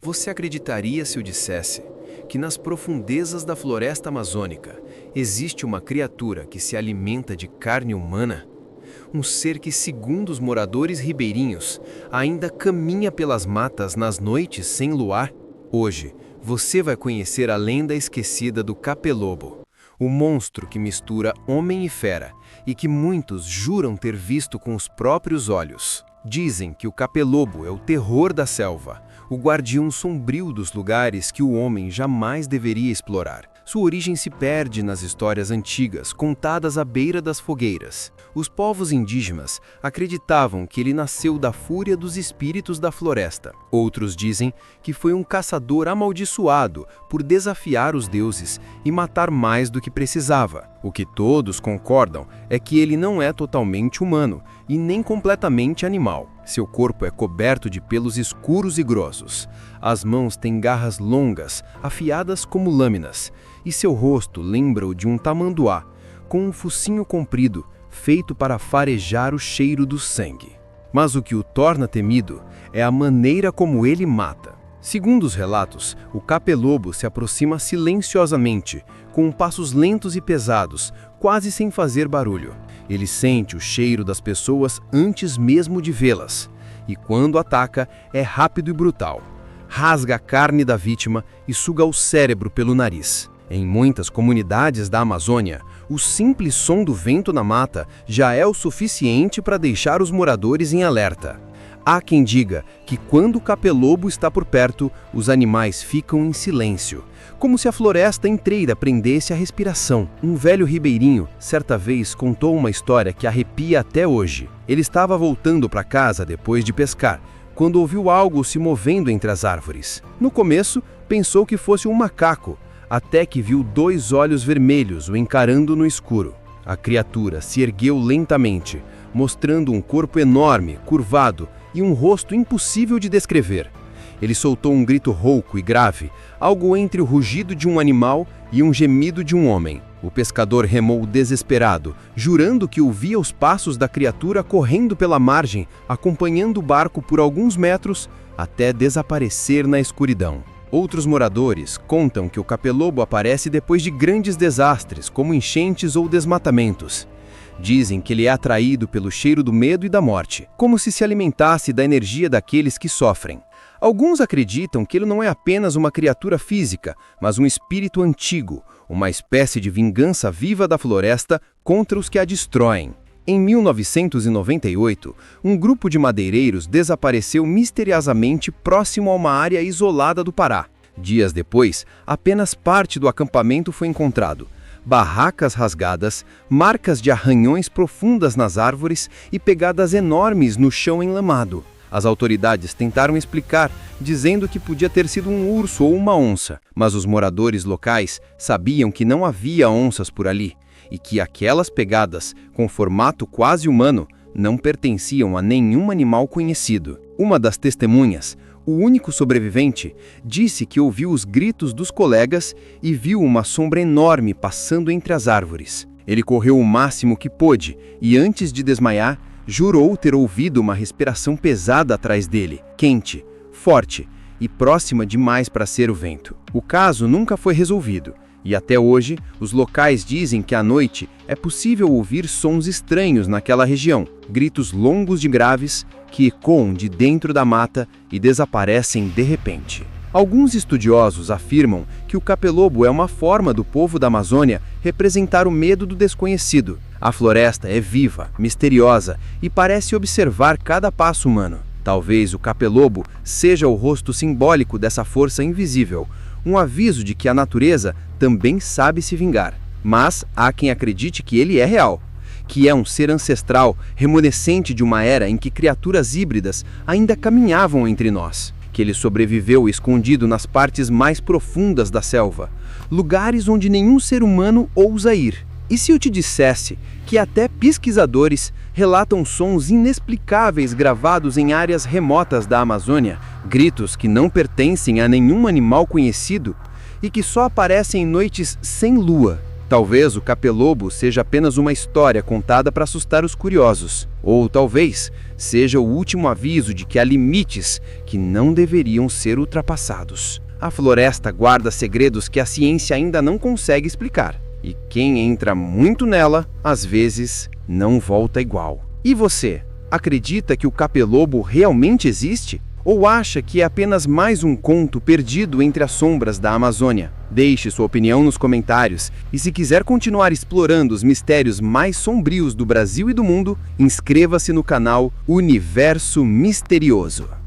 Você acreditaria se eu dissesse que nas profundezas da floresta amazônica existe uma criatura que se alimenta de carne humana? Um ser que, segundo os moradores ribeirinhos, ainda caminha pelas matas nas noites sem luar? Hoje, você vai conhecer a lenda esquecida do Capelobo, o monstro que mistura homem e fera e que muitos juram ter visto com os próprios olhos. Dizem que o Capelobo é o terror da selva, o guardião sombrio dos lugares que o homem jamais deveria explorar. Sua origem se perde nas histórias antigas, contadas à beira das fogueiras. Os povos indígenas acreditavam que ele nasceu da fúria dos espíritos da floresta. Outros dizem que foi um caçador amaldiçoado por desafiar os deuses e matar mais do que precisava. O que todos concordam é que ele não é totalmente humano e nem completamente animal. Seu corpo é coberto de pelos escuros e grossos. As mãos têm garras longas, afiadas como lâminas, e seu rosto lembra o de um tamanduá, com um focinho comprido, feito para farejar o cheiro do sangue. Mas o que o torna temido é a maneira como ele mata. Segundo os relatos, o Capelobo se aproxima silenciosamente, com passos lentos e pesados, quase sem fazer barulho. Ele sente o cheiro das pessoas antes mesmo de vê-las, e quando ataca, é rápido e brutal. Rasga a carne da vítima e suga o cérebro pelo nariz. Em muitas comunidades da Amazônia, o simples som do vento na mata já é o suficiente para deixar os moradores em alerta. Há quem diga que quando o Capelobo está por perto, os animais ficam em silêncio, como se a floresta inteira prendesse a respiração. Um velho ribeirinho, certa vez, contou uma história que arrepia até hoje. Ele estava voltando para casa depois de pescar, quando ouviu algo se movendo entre as árvores. No começo, pensou que fosse um macaco, até que viu dois olhos vermelhos o encarando no escuro. A criatura se ergueu lentamente, mostrando um corpo enorme, curvado, e um rosto impossível de descrever. Ele soltou um grito rouco e grave, algo entre o rugido de um animal e um gemido de um homem. O pescador remou desesperado, jurando que ouvia os passos da criatura correndo pela margem, acompanhando o barco por alguns metros, até desaparecer na escuridão. Outros moradores contam que o Capelobo aparece depois de grandes desastres, como enchentes ou desmatamentos. Dizem que ele é atraído pelo cheiro do medo e da morte, como se alimentasse da energia daqueles que sofrem. Alguns acreditam que ele não é apenas uma criatura física, mas um espírito antigo, uma espécie de vingança viva da floresta contra os que a destroem. Em 1998, um grupo de madeireiros desapareceu misteriosamente próximo a uma área isolada do Pará. Dias depois, apenas parte do acampamento foi encontrado. Barracas rasgadas, marcas de arranhões profundas nas árvores e pegadas enormes no chão enlamado. As autoridades tentaram explicar, dizendo que podia ter sido um urso ou uma onça, mas os moradores locais sabiam que não havia onças por ali e que aquelas pegadas, com formato quase humano, não pertenciam a nenhum animal conhecido. Uma das testemunhas, o único sobrevivente, disse que ouviu os gritos dos colegas e viu uma sombra enorme passando entre as árvores. Ele correu o máximo que pôde e, antes de desmaiar, jurou ter ouvido uma respiração pesada atrás dele, quente, forte e próxima demais para ser o vento. O caso nunca foi resolvido e até hoje os locais dizem que à noite é possível ouvir sons estranhos naquela região, gritos longos e graves que ecoam de dentro da mata e desaparecem de repente. Alguns estudiosos afirmam que o Capelobo é uma forma do povo da Amazônia representar o medo do desconhecido. A floresta é viva, misteriosa e parece observar cada passo humano. Talvez o Capelobo seja o rosto simbólico dessa força invisível, um aviso de que a natureza também sabe se vingar. Mas há quem acredite que ele é real, que é um ser ancestral, remanescente de uma era em que criaturas híbridas ainda caminhavam entre nós, que ele sobreviveu escondido nas partes mais profundas da selva, lugares onde nenhum ser humano ousa ir. E se eu te dissesse que até pesquisadores relatam sons inexplicáveis gravados em áreas remotas da Amazônia, gritos que não pertencem a nenhum animal conhecido e que só aparecem em noites sem lua? Talvez o capelobo seja apenas uma história contada para assustar os curiosos. Ou talvez seja o último aviso de que há limites que não deveriam ser ultrapassados. A floresta guarda segredos que a ciência ainda não consegue explicar. E quem entra muito nela, às vezes, não volta igual. E você, acredita que o capelobo realmente existe? Ou acha que é apenas mais um conto perdido entre as sombras da Amazônia? Deixe sua opinião nos comentários e se quiser continuar explorando os mistérios mais sombrios do Brasil e do mundo, inscreva-se no canal Universo Misterioso.